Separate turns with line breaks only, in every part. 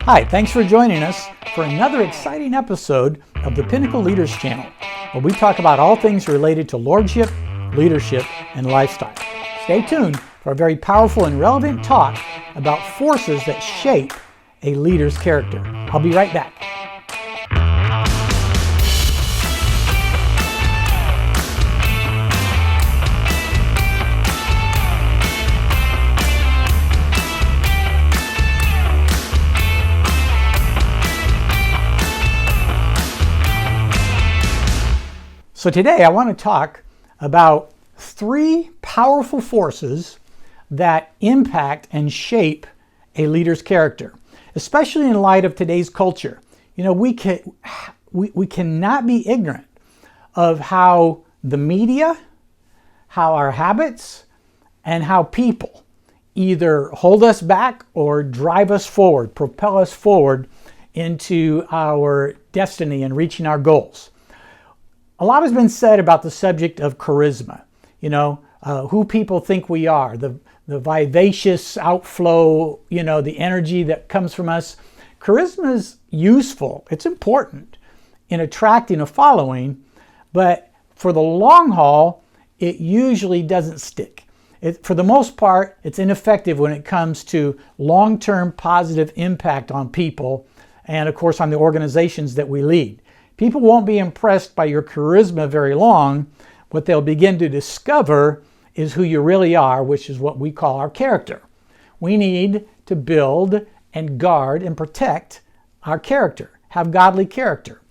Hi, thanks for joining us for another exciting episode of the Pinnacle Leaders Channel, where we talk about all things related to lordship, leadership, and lifestyle. Stay tuned for a very powerful and relevant talk about forces that shape a leader's character. I'll be right back. So today I want to talk about three powerful forces that impact and shape a leader's character, especially in light of today's culture. You know, we cannot be ignorant of how the media, how our habits, and how people either hold us back or drive us forward, propel us forward into our destiny and reaching our goals. A lot has been said about the subject of charisma, who people think we are, the vivacious outflow, the energy that comes from us. Charisma is useful. It's important in attracting a following, but for the long haul, it usually doesn't stick. For the most part, it's ineffective when it comes to long-term positive impact on people and, of course, on the organizations that we lead. People won't be impressed by your charisma very long. What they'll begin to discover is who you really are, which is what we call our character. We need to build and guard and protect our character, have godly character.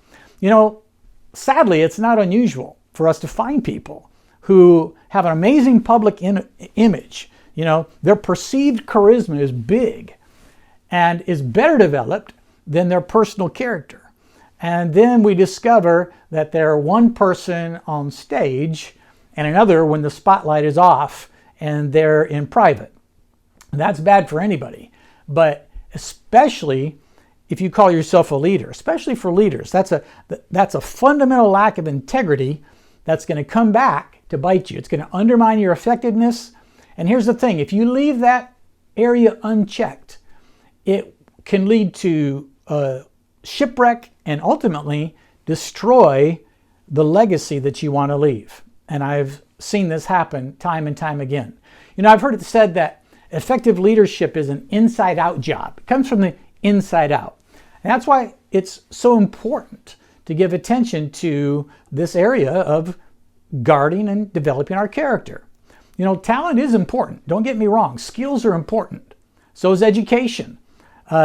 Sadly, it's not unusual for us to find people who have an amazing public image. Their perceived charisma is big and is better developed than their personal character. And then we discover that they're one person on stage and another when the spotlight is off and they're in private. That's bad for anybody, but especially if you call yourself a leader, especially for leaders. That's a fundamental lack of integrity that's going to come back to bite you. It's going to undermine your effectiveness. And here's the thing, if you leave that area unchecked, it can lead to shipwreck and ultimately destroy the legacy that you want to leave. And I've seen this happen time and time again. I've heard it said that effective leadership is an inside-out job. It comes from the inside out. And that's why it's so important to give attention to this area of guarding and developing our character. Talent is important. Don't get me wrong. Skills are important. So is education.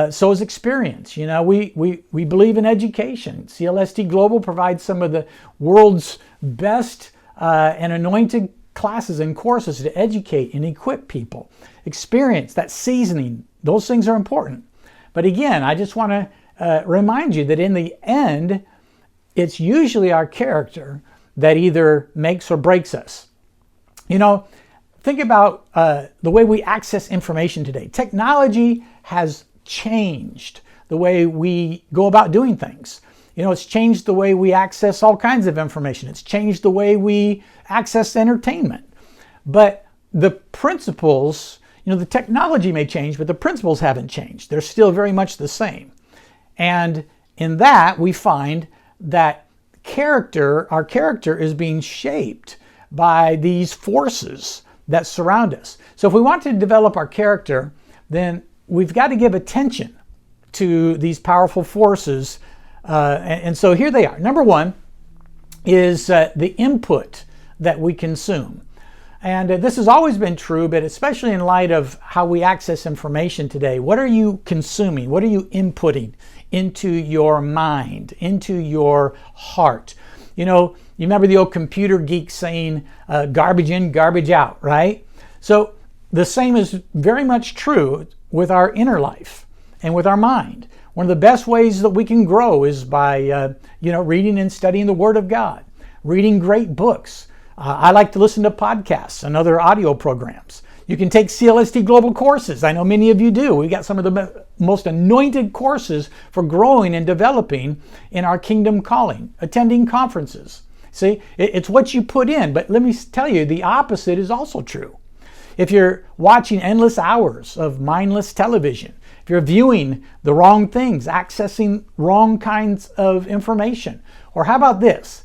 So is experience. We believe in education. CLST Global provides some of the world's best and anointed classes and courses to educate and equip people. Experience, that seasoning, those things are important. But again, I just want to remind you that in the end, it's usually our character that either makes or breaks us. Think about the way we access information today. Technology has changed the way we go about doing things. It's changed the way we access all kinds of information. It's changed the way we access entertainment. But the principles, the technology may change, but the principles haven't changed. They're still very much the same. And in that, we find that our character is being shaped by these forces that surround us. So if we want to develop our character, then we've got to give attention to these powerful forces. And so here they are. Number one is the input that we consume. And this has always been true, but especially in light of how we access information today. What are you consuming? What are you inputting into your mind, into your heart? You remember the old computer geek saying, garbage in, garbage out, right? So the same is very much true with our inner life and with our mind. One of the best ways that we can grow is by, reading and studying the Word of God, reading great books. I like to listen to podcasts and other audio programs. You can take CLST Global courses. I know many of you do. We got some of the most anointed courses for growing and developing in our kingdom calling, attending conferences. See, it's what you put in, but let me tell you, the opposite is also true. If you're watching endless hours of mindless television, if you're viewing the wrong things, accessing wrong kinds of information. Or how about this?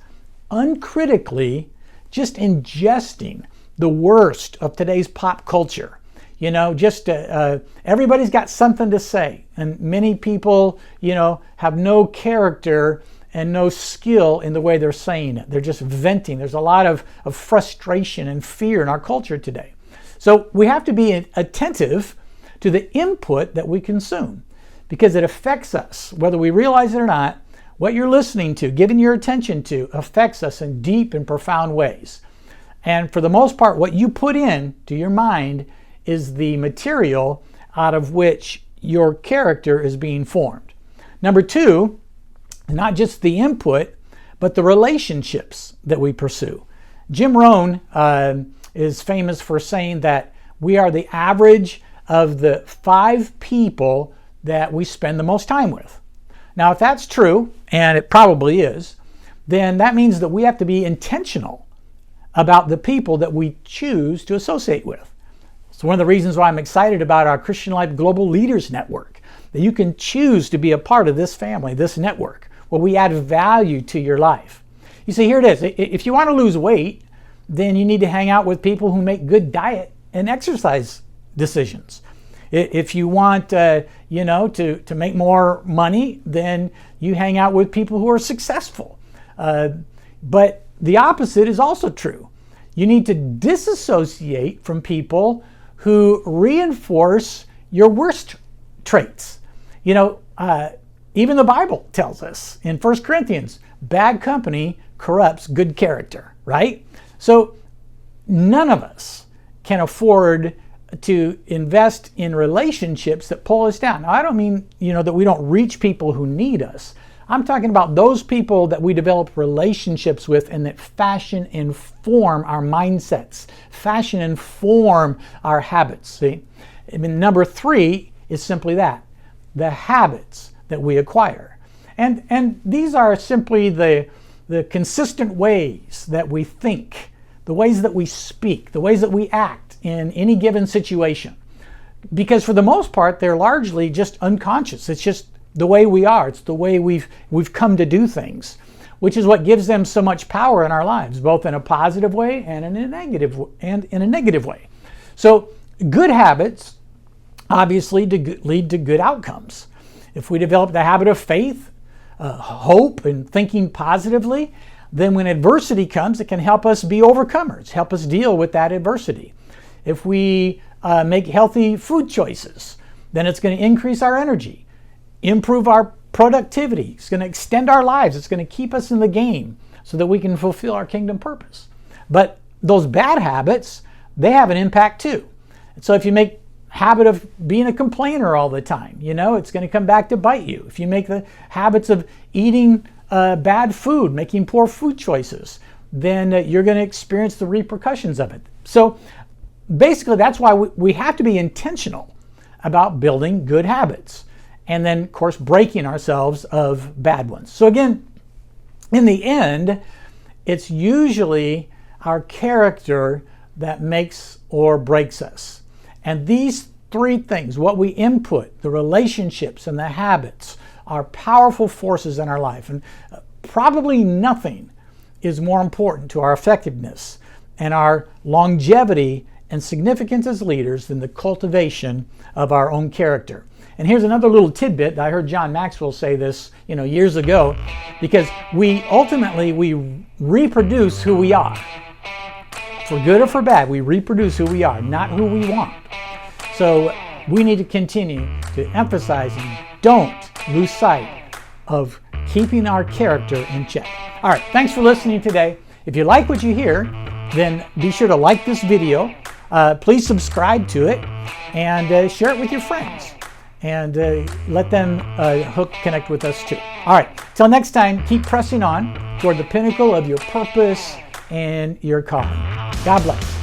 Uncritically just ingesting the worst of today's pop culture. You know, just everybody's got something to say, and many people, you know, have no character and no skill in the way they're saying it. They're just venting. There's a lot of frustration and fear in our culture today. So we have to be attentive to the input that we consume, because it affects us, whether we realize it or not. What you're listening to, giving your attention to, affects us in deep and profound ways. And for the most part, what you put in to your mind is the material out of which your character is being formed. Number two, not just the input, but the relationships that we pursue. Jim Rohn is famous for saying that we are the average of the 5 people that we spend the most time with. Now, if that's true, and it probably is, then that means that we have to be intentional about the people that we choose to associate with. It's one of the reasons why I'm excited about our Christian Life Global Leaders Network, that you can choose to be a part of this family, this network, where we add value to your life. You see, here it is. If you want to lose weight, then you need to hang out with people who make good diet and exercise decisions. If you want, to make more money, then you hang out with people who are successful. But the opposite is also true. You need to disassociate from people who reinforce your worst traits. You know, even the Bible tells us in 1 Corinthians, bad company corrupts good character, right? So none of us can afford to invest in relationships that pull us down. Now, I don't mean, that we don't reach people who need us. I'm talking about those people that we develop relationships with and that fashion and form our mindsets, fashion and form our habits. See? I mean, number 3 is simply that, the habits that we acquire. And these are simply the consistent ways that we think, the ways that we speak, the ways that we act in any given situation. Because for the most part, they're largely just unconscious. It's just the way we are. It's the way we've come to do things, which is what gives them so much power in our lives, both in a positive way and in a negative way. So good habits obviously lead to good outcomes. If we develop the habit of faith, hope, and thinking positively, then when adversity comes, it can help us be overcomers, help us deal with that adversity. If we make healthy food choices, then it's going to increase our energy, improve our productivity. It's going to extend our lives. It's going to keep us in the game so that we can fulfill our kingdom purpose. But those bad habits, they have an impact too. And so if you make habit of being a complainer all the time, it's going to come back to bite you. If you make the habits of eating bad food, making poor food choices, then you're going to experience the repercussions of it. So basically, that's why we have to be intentional about building good habits and then, of course, breaking ourselves of bad ones. So again, in the end, it's usually our character that makes or breaks us. And these 3 things, what we input, the relationships and the habits, are powerful forces in our life. And probably nothing is more important to our effectiveness and our longevity and significance as leaders than the cultivation of our own character. And here's another little tidbit. I heard John Maxwell say this, years ago, because we reproduce who we are. For good or for bad, we reproduce who we are, not who we want. So we need to continue to emphasize and don't lose sight of keeping our character in check. All right, thanks for listening today. If you like what you hear, then be sure to like this video. Please subscribe to it and share it with your friends. And let them connect with us too. All right, till next time, keep pressing on toward the pinnacle of your purpose and your calling. God bless.